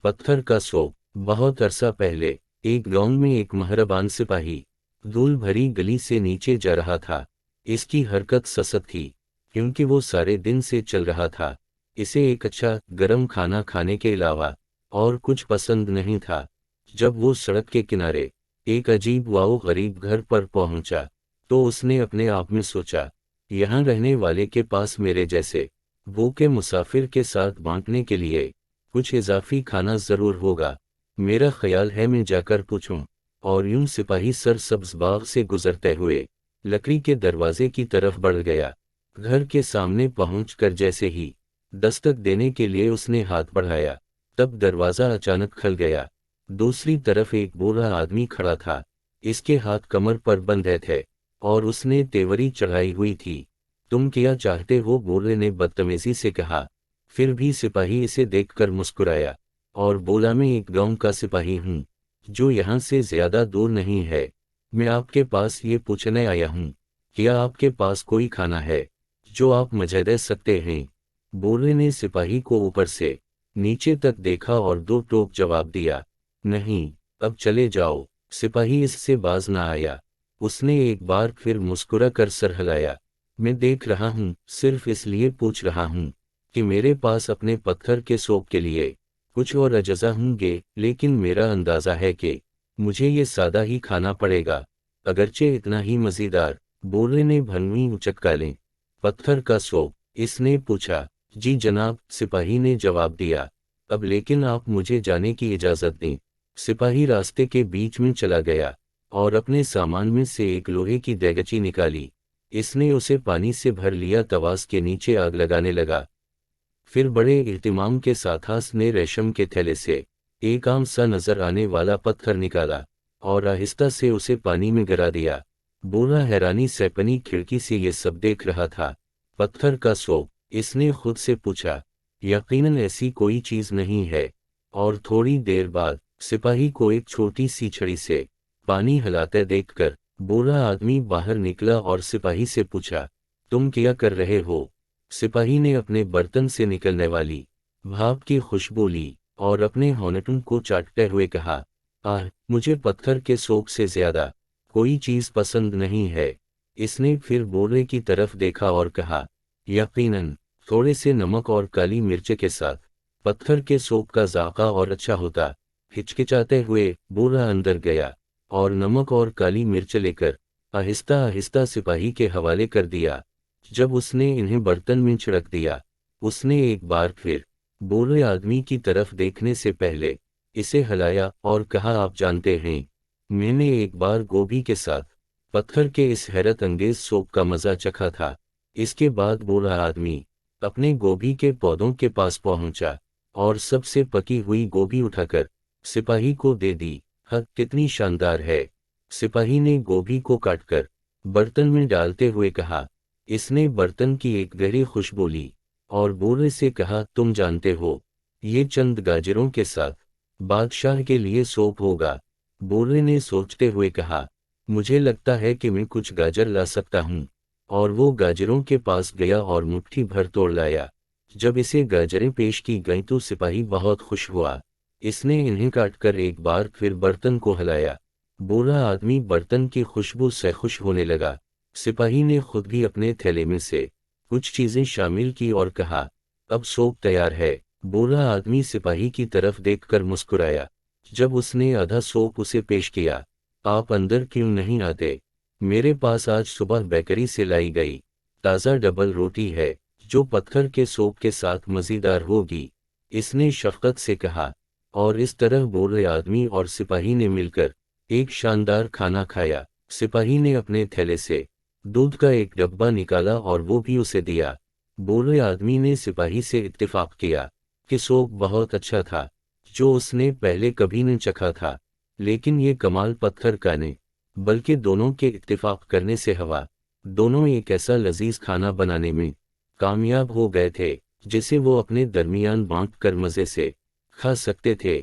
पत्थर का सूप। बहुत अरसा पहले एक गांव में एक मेहरबान सिपाही धूल भरी गली से नीचे जा रहा था। इसकी हरकत ससत थी, क्योंकि वो सारे दिन से चल रहा था। इसे एक अच्छा गरम खाना खाने के अलावा और कुछ पसंद नहीं था। जब वो सड़क के किनारे एक अजीब वाओ गरीब घर पर पहुंचा, तो उसने अपने आप में सोचा, यहाँ रहने वाले के पास मेरे जैसे भूखे मुसाफिर के साथ बांटने के लिए कुछ इजाफी खाना जरूर होगा। मेरा ख्याल है मैं जाकर पूछूं। और यूं सिपाही सरसब्ज बाग से गुजरते हुए लकड़ी के दरवाजे की तरफ बढ़ गया। घर के सामने पहुंचकर जैसे ही दस्तक देने के लिए उसने हाथ बढ़ाया, तब दरवाजा अचानक खुल गया। दूसरी तरफ एक बूढ़ा आदमी खड़ा था। इसके हाथ कमर पर बंधे थे और उसने तेवरी चढ़ाई हुई थी। तुम क्या चाहते हो? बूढ़े ने बदतमीजी से कहा। फिर भी सिपाही इसे देखकर मुस्कुराया और बोला, मैं एक गांव का सिपाही हूँ जो यहाँ से ज्यादा दूर नहीं है। मैं आपके पास ये पूछने आया हूँ, क्या आपके पास कोई खाना है जो आप मुझे दे सकते हैं? बूढ़े ने सिपाही को ऊपर से नीचे तक देखा और दो टोक जवाब दिया, नहीं, अब चले जाओ। सिपाही इससे बाज ना आया। उसने एक बार फिर मुस्कुरा कर सर हिलाया। मैं देख रहा हूँ, सिर्फ इसलिए पूछ रहा हूँ कि मेरे पास अपने पत्थर के सूप के लिए कुछ और अजजा होंगे, लेकिन मेरा अंदाजा है कि मुझे ये सादा ही खाना पड़ेगा, अगरचे इतना ही मज़ेदार। बूढ़े ने भनवी उचक्का लें। पत्थर का सूप? इसने पूछा। जी जनाब, सिपाही ने जवाब दिया। अब लेकिन आप मुझे जाने की इजाज़त दें। सिपाही रास्ते के बीच में चला गया और अपने सामान में से एक लोहे की देगची निकाली। इसने उसे पानी से भर लिया, तवास के नीचे आग लगाने लगा। फिर बड़े इहतिमाम के साथ हास ने रेशम के थैले से एक आम सा नजर आने वाला पत्थर निकाला और आहिस्ता से उसे पानी में गिरा दिया। बूढ़ा हैरानी से अपनी खिड़की से ये सब देख रहा था। पत्थर का सूप? इसने खुद से पूछा। यकीनन ऐसी कोई चीज नहीं है। और थोड़ी देर बाद सिपाही को एक छोटी सी छड़ी से पानी हिलाते देखकर बूढ़ा आदमी बाहर निकला और सिपाही से पूछा, तुम क्या कर रहे हो? सिपाही ने अपने बर्तन से निकलने वाली भाप की खुशबू ली और अपने होंठों को चाटते हुए कहा, आह, मुझे पत्थर के सूप से ज्यादा कोई चीज पसंद नहीं है। इसने फिर बूढ़े की तरफ देखा और कहा, यकीनन थोड़े से नमक और काली मिर्च के साथ पत्थर के सूप का जायका और अच्छा होता। हिचकिचाते हुए बूढ़ा अंदर गया और नमक और काली मिर्च लेकर आहिस्ता आहिस्ता सिपाही के हवाले कर दिया। जब उसने इन्हें बर्तन में छिड़क दिया, उसने एक बार फिर बूढ़े आदमी की तरफ देखने से पहले इसे हिलाया और कहा, आप जानते हैं, मैंने एक बार गोभी के साथ पत्थर के इस हैरत अंगेज सूप का मजा चखा था। इसके बाद बूढ़ा आदमी अपने गोभी के पौधों के पास पहुंचा और सबसे पकी हुई गोभी उठाकर सिपाही को दे दी। हाँ, कितनी शानदार है! सिपाही ने गोभी को काटकर बर्तन में डालते हुए कहा। इसने बर्तन की एक गहरी खुशबू ली और बूढ़े से कहा, तुम जानते हो, ये चंद गाजरों के साथ बादशाह के लिए सूप होगा। बूढ़े ने सोचते हुए कहा, मुझे लगता है कि मैं कुछ गाजर ला सकता हूँ। और वो गाजरों के पास गया और मुट्ठी भर तोड़ लाया। जब इसे गाजरें पेश की गईं तो सिपाही बहुत खुश हुआ। इसने इन्हें काटकर एक बार फिर बर्तन को हिलाया। बूढ़ा आदमी बर्तन की खुशबू से खुश होने लगा। सिपाही ने खुद भी अपने थैले में से कुछ चीजें शामिल की और कहा, अब सूप तैयार है। बूढ़ा आदमी सिपाही की तरफ देखकर मुस्कुराया। जब उसने आधा सूप उसे पेश किया, आप अंदर क्यों नहीं आते? मेरे पास आज सुबह बेकरी से लाई गई ताज़ा डबल रोटी है, जो पत्थर के सूप के साथ मज़ेदार होगी। इसने शफकत से कहा। और इस तरह बूढ़े आदमी और सिपाही ने मिलकर एक शानदार खाना खाया। सिपाही ने अपने थैले से दूध का एक डब्बा निकाला और वो भी उसे दिया। बूढ़े आदमी ने सिपाही से इत्तेफाक किया कि सूप बहुत अच्छा था, जो उसने पहले कभी नहीं चखा था। लेकिन ये कमाल पत्थर का नहीं, बल्कि दोनों के इत्तेफाक करने से हवा। दोनों एक ऐसा लजीज खाना बनाने में कामयाब हो गए थे जिसे वो अपने दरमियान बांट कर मज़े से खा सकते थे।